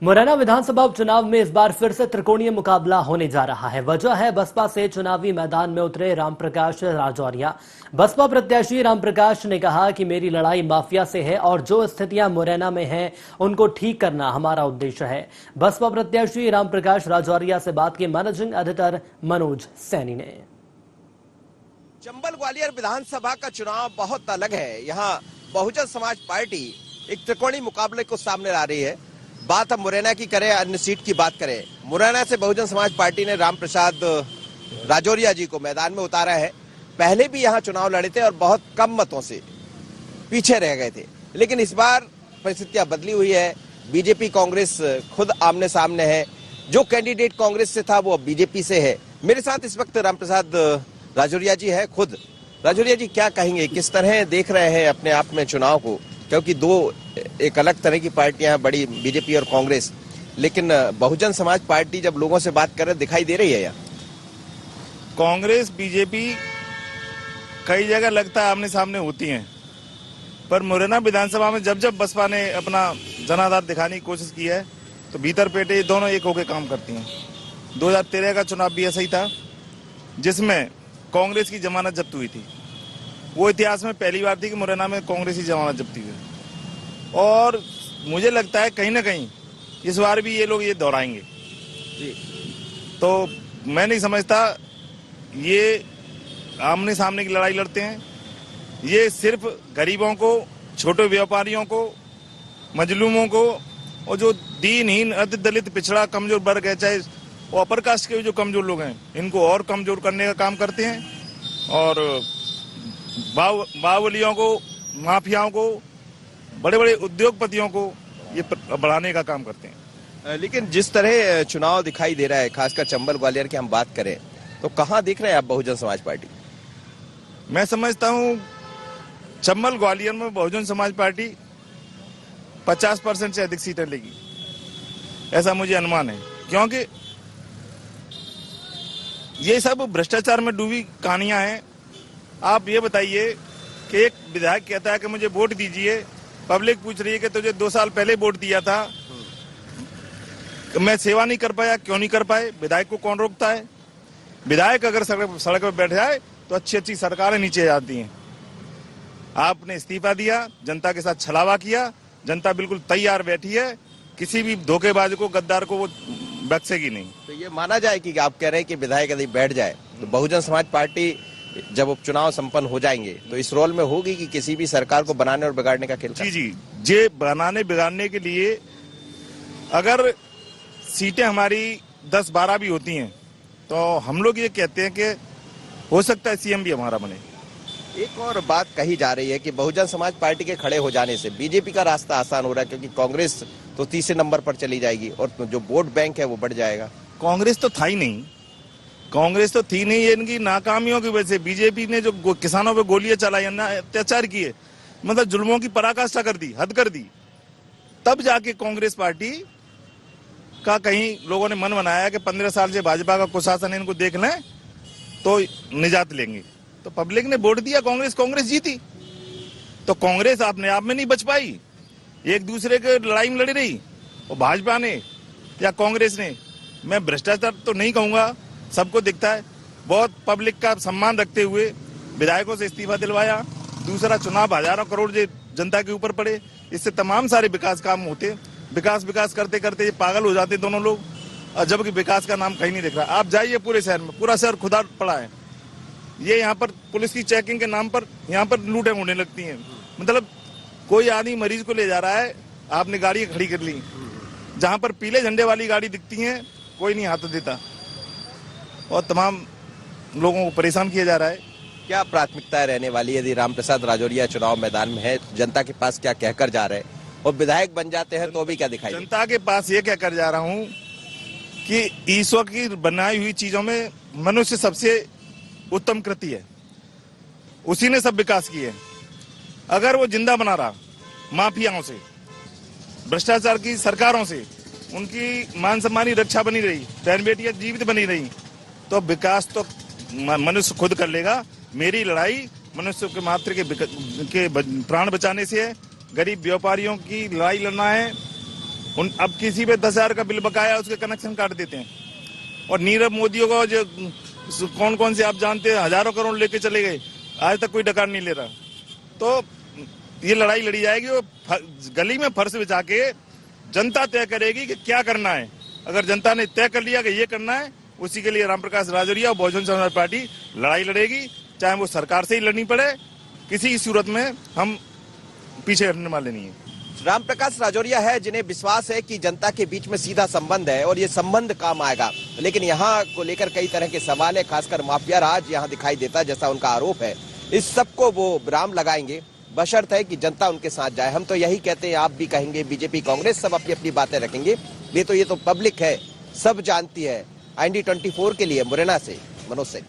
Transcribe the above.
मुरैना विधानसभा उपचुनाव में इस बार फिर से त्रिकोणीय मुकाबला होने जा रहा है। वजह है बसपा से चुनावी मैदान में उतरे रामप्रकाश राजौरिया। बसपा प्रत्याशी रामप्रकाश ने कहा कि मेरी लड़ाई माफिया से है और जो स्थितियां मुरैना में हैं उनको ठीक करना हमारा उद्देश्य है। बसपा प्रत्याशी रामप्रकाश राजौरिया से बात की मैनेजिंग एडिटर मनोज सैनी ने। चंबल ग्वालियर विधानसभा का चुनाव बहुत अलग है। यहाँ बहुजन समाज पार्टी एक त्रिकोणीय मुकाबले को सामने ला रही है। बात हम मुरैना की करें, अन्य सीट की बात करें, मुरैना से बहुजन समाज पार्टी ने रामप्रसाद राजौरिया जी को मैदान में उतारा है। पहले भी यहाँ चुनाव लड़े थे और बहुत कम मतों से पीछे रह गए थे, लेकिन इस बार परिस्थितियां बदली हुई है। बीजेपी कांग्रेस खुद आमने सामने है। जो कैंडिडेट कांग्रेस से था वो अब बीजेपी से है। मेरे साथ इस वक्त रामप्रसाद राजौरिया जी है खुद। राजौरिया जी, क्या कहेंगे, किस तरह देख रहे हैं अपने आप में चुनाव को? क्योंकि दो एक अलग तरह की पार्टियां बड़ी, बीजेपी और कांग्रेस, लेकिन बहुजन समाज पार्टी जब लोगों से बात कर रहे दिखाई दे रही है यहाँ। कांग्रेस बीजेपी कई जगह लगता है आमने सामने होती हैं, पर मुरैना विधानसभा में जब जब बसपा ने अपना जनाधार दिखाने की कोशिश की है तो भीतर पेटे दोनों एक होकर काम करती हैं। 2013 का चुनाव भी ऐसा ही था, जिसमें कांग्रेस की जमानत जब्त हुई थी। वो इतिहास में पहली बार थी कि मुरैना में कांग्रेस की जमानत जब्त हुई। और मुझे लगता है कहीं ना कहीं इस बार भी ये लोग ये दोहराएंगे। तो मैं नहीं समझता ये आमने सामने की लड़ाई लड़ते हैं। ये सिर्फ गरीबों को, छोटे व्यापारियों को, मजलूमों को और जो दीनहीन, अति दलित, पिछड़ा, कमजोर वर्ग है, चाहे वो अपर कास्ट के जो कमजोर लोग हैं, इनको और कमजोर करने का काम करते हैं। और बाहुबलियों को, माफियाओं को, बड़े बड़े उद्योगपतियों को ये बढ़ाने का काम करते हैं। लेकिन जिस तरह चुनाव दिखाई दे रहा है, खासकर चंबल ग्वालियर की हम बात करें, तो कहां दिख रहे हैं आप बहुजन समाज पार्टी? मैं समझता हूं चंबल ग्वालियर में बहुजन समाज पार्टी 50% से अधिक सीटें लेगी, ऐसा मुझे अनुमान है। क्योंकि ये सब भ्रष्टाचार में डूबी कहानियां हैं। आप ये बताइए कि एक विधायक कहता है कि मुझे वोट दीजिए, पब्लिक पूछ रही है कि तुझे 2 साल पहले वोट दिया था, मैं सेवा नहीं कर पाया। क्यों नहीं कर पाए? विधायक को कौन रोकता है? विधायक अगर सड़क पर बैठ जाए तो अच्छी अच्छी सरकारें नीचे जाती हैं। आपने इस्तीफा दिया, जनता के साथ छलावा किया, जनता बिल्कुल तैयार बैठी है, किसी भी धोखेबाज को, गद्दार को वो बख्शेगी नहीं। तो ये माना जाए कि आप कह रहे हैं कि विधायक यदि बैठ जाए तो बहुजन समाज पार्टी जब उपचुनाव संपन्न हो जाएंगे तो इस रोल में होगी कि किसी भी सरकार को बनाने और बिगाड़ने का खेल? जी, ये बनाने बिगाड़ने के लिए अगर सीटें हमारी 10-12 भी होती हैं तो हम लोग ये कहते हैं कि हो सकता है सीएम भी हमारा बने। एक और बात कही जा रही है कि बहुजन समाज पार्टी के खड़े हो जाने से बीजेपी का रास्ता आसान हो रहा है, क्योंकि कांग्रेस तो तीसरे नंबर पर चली जाएगी और जो वोट बैंक है वो बढ़ जाएगा। कांग्रेस तो था ही नहीं, कांग्रेस तो थी नहीं। इनकी नाकामियों की वजह से बीजेपी ने जो किसानों पे गोलियां चलाई, अत्याचार किए, मतलब जुल्मों की पराकाष्ठा कर दी, हद कर दी, तब जाके कांग्रेस पार्टी का कहीं लोगों ने मन बनाया कि 15 साल से भाजपा का कुशासन इनको देख लें तो निजात लेंगे। तो पब्लिक ने वोट दिया कांग्रेस, कांग्रेस जीती। तो कांग्रेस अपने आप में नहीं बच पाई, एक दूसरे के लड़ाई में लड़ी रही। और भाजपा ने या कांग्रेस ने, मैं भ्रष्टाचार तो नहीं कहूंगा, सबको दिखता है, बहुत पब्लिक का सम्मान रखते हुए विधायकों से इस्तीफा दिलवाया। दूसरा, चुनाव हजारों करोड़ जनता के ऊपर पड़े, इससे तमाम सारे विकास काम होते। विकास करते करते ये पागल हो जाते दोनों लोग, और जबकि विकास का नाम कहीं नहीं दिख रहा। आप जाइए पूरे शहर में, पूरा शहर खुदा पड़ा है। ये यहाँ पर पुलिस की चेकिंग के नाम पर यहाँ पर लूटें होने लगती हैं। मतलब कोई आदमी मरीज को ले जा रहा है, आपने गाड़ी खड़ी कर ली, जहाँ पर पीले झंडे वाली गाड़ी दिखती है कोई नहीं हाथ देता, और तमाम लोगों को परेशान किया जा रहा है। क्या प्राथमिकता रहने वाली यदि रामप्रसाद राजौरिया चुनाव मैदान में है? जनता के पास क्या कहकर जा रहे हैं, और विधायक बन जाते हैं तो भी क्या दिखाई? जनता के पास ये कहकर जा रहा हूँ कि ईश्वर की बनाई हुई चीजों में मनुष्य सबसे उत्तम कृति है, उसी ने सब विकास किए। अगर वो जिंदा बना रहा माफियाओं से, भ्रष्टाचार की सरकारों से, उनकी मान सम्मान की रक्षा बनी रही, बहन बेटियां जीवित बनी रही, तो विकास तो मनुष्य खुद कर लेगा। मेरी लड़ाई मनुष्य के मात्र के प्राण बचाने से है, गरीब व्यापारियों की लड़ाई लड़ना है, अब किसी पे 10,000 का बिल बकाया, उसके कनेक्शन काट देते हैं। और नीरव मोदी को जो कौन कौन से आप जानते हैं, हजारों करोड़ लेके चले गए, आज तक कोई डकार नहीं ले रहा। तो ये लड़ाई लड़ी जाएगी, वो गली में फर्श बिछा के जनता तय करेगी कि क्या करना है। अगर जनता ने तय कर लिया कि ये करना है, उसी के लिए रामप्रकाश राजौरिया और बहुजन समाज पार्टी लड़ाई लड़ेगी, चाहे वो सरकार से ही लड़नी पड़े। किसी सूरत में हम पीछे हटने वाले नहीं है। रामप्रकाश राजौरिया है जिन्हें विश्वास है कि जनता के बीच में सीधा संबंध है और ये संबंध काम आएगा, लेकिन यहाँ को लेकर कई तरह के सवाल है, खासकर माफिया राज यहाँ दिखाई देता है, जैसा उनका आरोप है। इस सबको वो विराम लगाएंगे, बशर्त है कि जनता उनके साथ जाए। हम तो यही कहते हैं, आप भी कहेंगे, बीजेपी कांग्रेस सब अपनी अपनी बातें रखेंगे। ये तो पब्लिक है, सब जानती है। IND 24 के लिए मुरैना से मनोज सिंह।